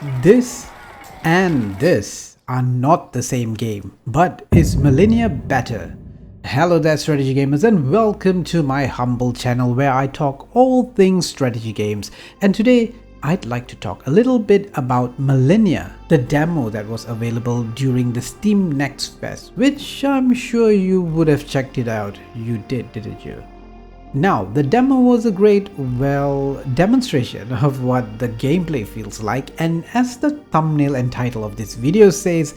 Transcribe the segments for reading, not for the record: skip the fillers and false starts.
This and this are not the same game, but is Millennia better? Hello there strategy gamers and welcome to my humble channel where I talk all things strategy games, and today I'd like to talk a little bit about Millennia, the demo that was available during the Steam Next Fest, which I'm sure you would have checked it out. You did, didn't you? Now, the demo was a great, demonstration of what the gameplay feels like, and as the thumbnail and title of this video says,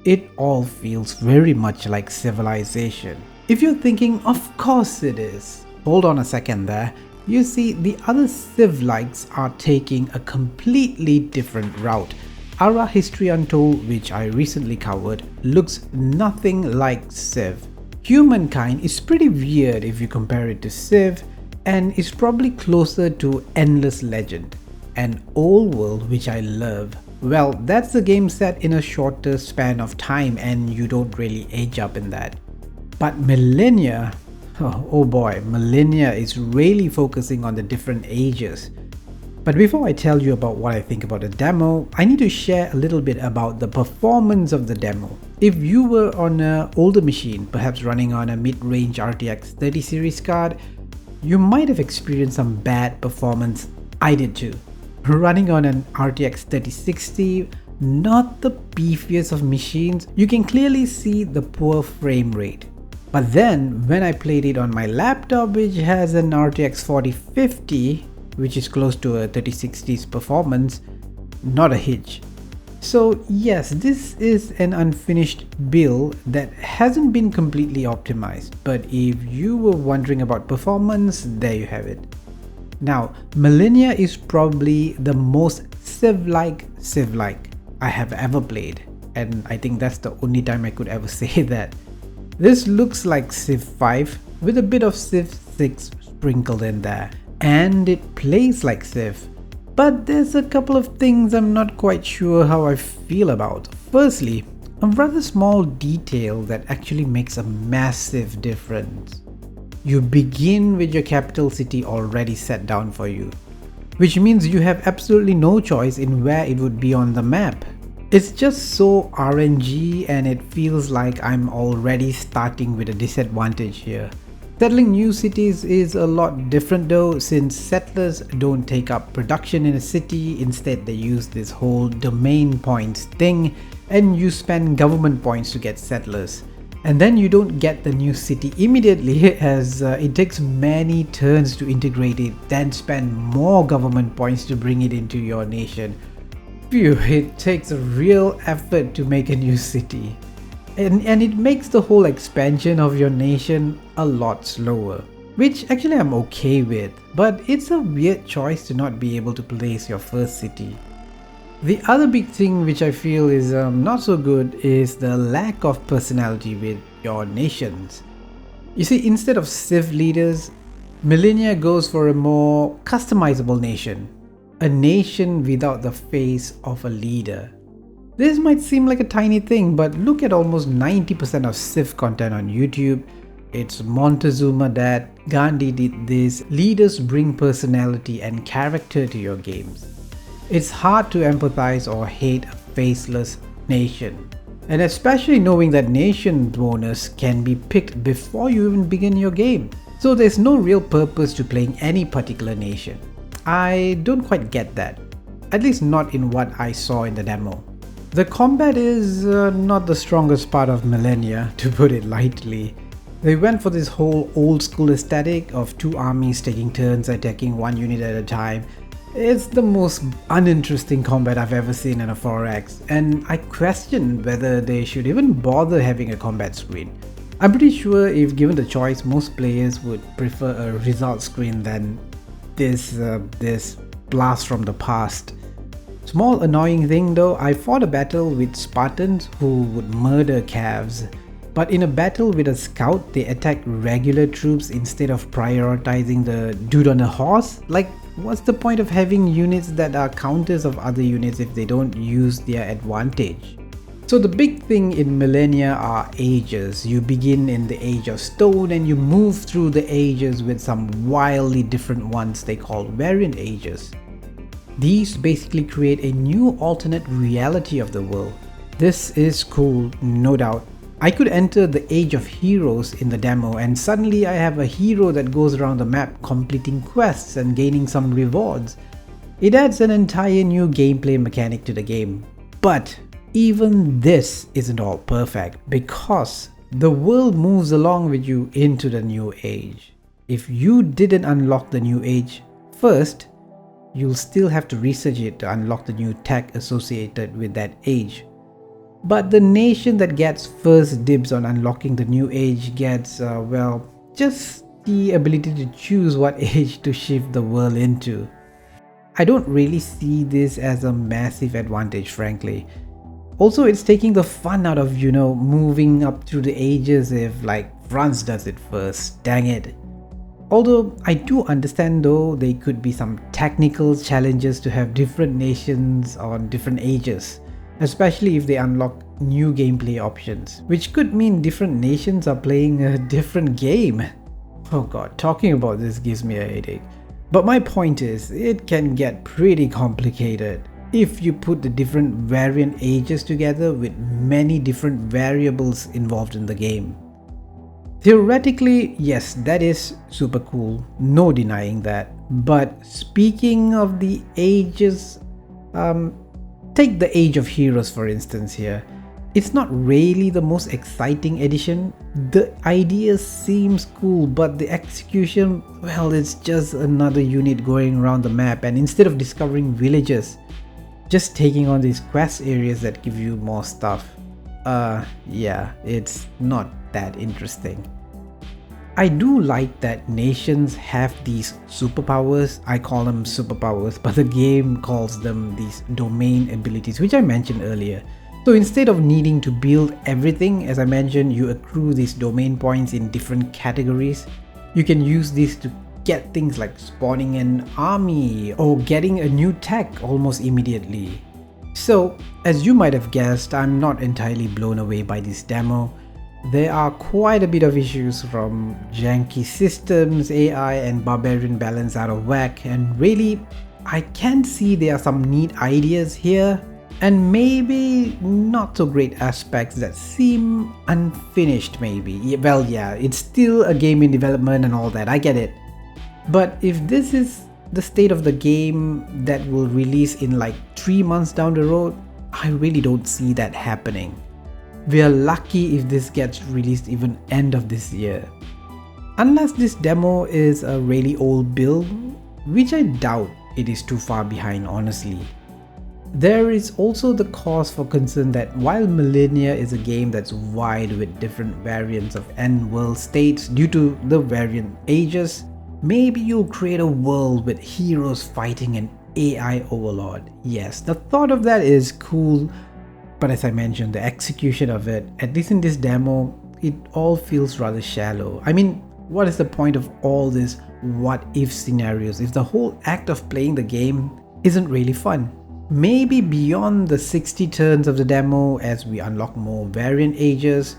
it all feels very much like Civilization. If you're thinking, of course it is, hold on a second there. You see, the other Civ-Likes are taking a completely different route. Ara History Untold, which I recently covered, looks nothing like Civ. Humankind is pretty weird if you compare it to Civ, and is probably closer to Endless Legend, an old world which I love. Well, that's a game set in a shorter span of time and you don't really age up in that. But Millennia, oh boy, Millennia is really focusing on the different ages. But before I tell you about what I think about the demo, I need to share a little bit about the performance of the demo. If you were on an older machine, perhaps running on a mid-range RTX 30 series card, you might have experienced some bad performance. I did too. Running on an RTX 3060, not the beefiest of machines, you can clearly see the poor frame rate. But then when I played it on my laptop, which has an RTX 4050, which is close to a 3060's performance, not a hitch. So yes, this is an unfinished build that hasn't been completely optimized, but if you were wondering about performance, there you have it. Now, Millennia is probably the most Civ-like I have ever played, and I think that's the only time I could ever say that. This looks like Civ 5 with a bit of Civ 6 sprinkled in there, and it plays like Civ. But there's a couple of things I'm not quite sure how I feel about. Firstly, a rather small detail that actually makes a massive difference. You begin with your capital city already set down for you, which means you have absolutely no choice in where it would be on the map. It's just so RNG and it feels like I'm already starting with a disadvantage here. Settling new cities is a lot different though, since settlers don't take up production in a city. Instead they use this whole domain points thing and you spend government points to get settlers. And then you don't get the new city immediately as it takes many turns to integrate it, then spend more government points to bring it into your nation. Phew, it takes a real effort to make a new city. And it makes the whole expansion of your nation a lot slower, which actually I'm okay with, but it's a weird choice to not be able to place your first city. The other big thing which I feel is not so good is the lack of personality with your nations. You see, instead of Civ leaders, Millennia goes for a more customizable nation, a nation without the face of a leader. This might seem like a tiny thing, but look at almost 90% of Civ content on YouTube. It's Montezuma that, Gandhi did this. Leaders bring personality and character to your games. It's hard to empathize or hate a faceless nation. And especially knowing that nation bonus can be picked before you even begin your game. So there's no real purpose to playing any particular nation. I don't quite get that. At least not in what I saw in the demo. The combat is not the strongest part of Millennia, to put it lightly. They went for this whole old school aesthetic of two armies taking turns attacking one unit at a time. It's the most uninteresting combat I've ever seen in a 4X, and I question whether they should even bother having a combat screen. I'm pretty sure if given the choice, most players would prefer a result screen than this blast from the past. Small annoying thing though, I fought a battle with Spartans who would murder Cavs, but in a battle with a scout they attacked regular troops instead of prioritizing the dude on a horse. Like, what's the point of having units that are counters of other units if they don't use their advantage? So the big thing in Millennia are ages. You begin in the age of stone and you move through the ages with some wildly different ones they call variant ages. These basically create a new alternate reality of the world. This is cool, no doubt. I could enter the Age of Heroes in the demo and suddenly I have a hero that goes around the map completing quests and gaining some rewards. It adds an entire new gameplay mechanic to the game. But even this isn't all perfect because the world moves along with you into the new age. If you didn't unlock the new age first, you'll still have to research it to unlock the new tech associated with that age. But the nation that gets first dibs on unlocking the new age gets, well, just the ability to choose what age to shift the world into. I don't really see this as a massive advantage, frankly. Also, it's taking the fun out of, moving up through the ages if like France does it first, dang it. Although I do understand though there could be some technical challenges to have different nations on different ages. Especially if they unlock new gameplay options, which could mean different nations are playing a different game. Oh god, talking about this gives me a headache. But my point is, it can get pretty complicated if you put the different variant ages together with many different variables involved in the game. Theoretically, yes, that is super cool, no denying that. But speaking of the ages, take the Age of Heroes for instance here. It's not really the most exciting addition. The idea seems cool, but the execution, well, it's just another unit going around the map and instead of discovering villages, just taking on these quest areas that give you more stuff. Yeah, it's not that interesting. I do like that nations have these superpowers. I call them superpowers, but the game calls them these domain abilities, which I mentioned earlier. So instead of needing to build everything, as I mentioned, you accrue these domain points in different categories. You can use these to get things like spawning an army or getting a new tech almost immediately. So, as you might have guessed, I'm not entirely blown away by this demo. There are quite a bit of issues from janky systems, AI and barbarian balance out of whack, and really, I can see there are some neat ideas here and maybe not so great aspects that seem unfinished maybe. Well yeah, it's still a game in development and all that, I get it. But if this is the state of the game that will release in like 3 months down the road, I really don't see that happening. We are lucky if this gets released even end of this year. Unless this demo is a really old build, which I doubt it is too far behind honestly. There is also the cause for concern that while Millennia is a game that's wide with different variants of end world states due to the variant ages, maybe you'll create a world with heroes fighting an AI overlord. Yes, the thought of that is cool. But as I mentioned, the execution of it, at least in this demo, it all feels rather shallow. I mean, what is the point of all these what if scenarios if the whole act of playing the game isn't really fun? Maybe beyond the 60 turns of the demo, as we unlock more variant ages,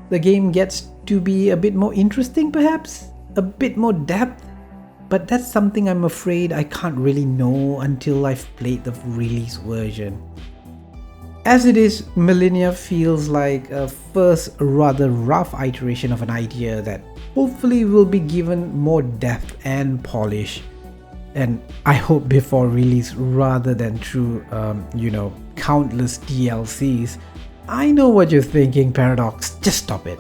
the game gets to be a bit more interesting perhaps? A bit more depth? But that's something I'm afraid I can't really know until I've played the release version. As it is, Millennia feels like a first rather rough iteration of an idea that hopefully will be given more depth and polish. And I hope before release rather than through, countless DLCs. I know what you're thinking, Paradox, just stop it.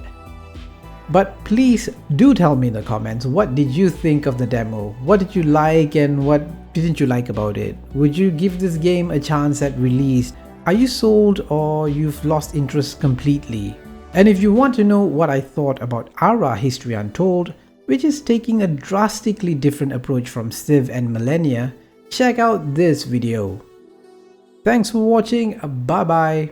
But please do tell me in the comments, what did you think of the demo? What did you like and what didn't you like about it? Would you give this game a chance at release? Are you sold or you've lost interest completely? And if you want to know what I thought about Ara History Untold, which is taking a drastically different approach from Civ and Millennia, check out this video. Thanks for watching, bye bye.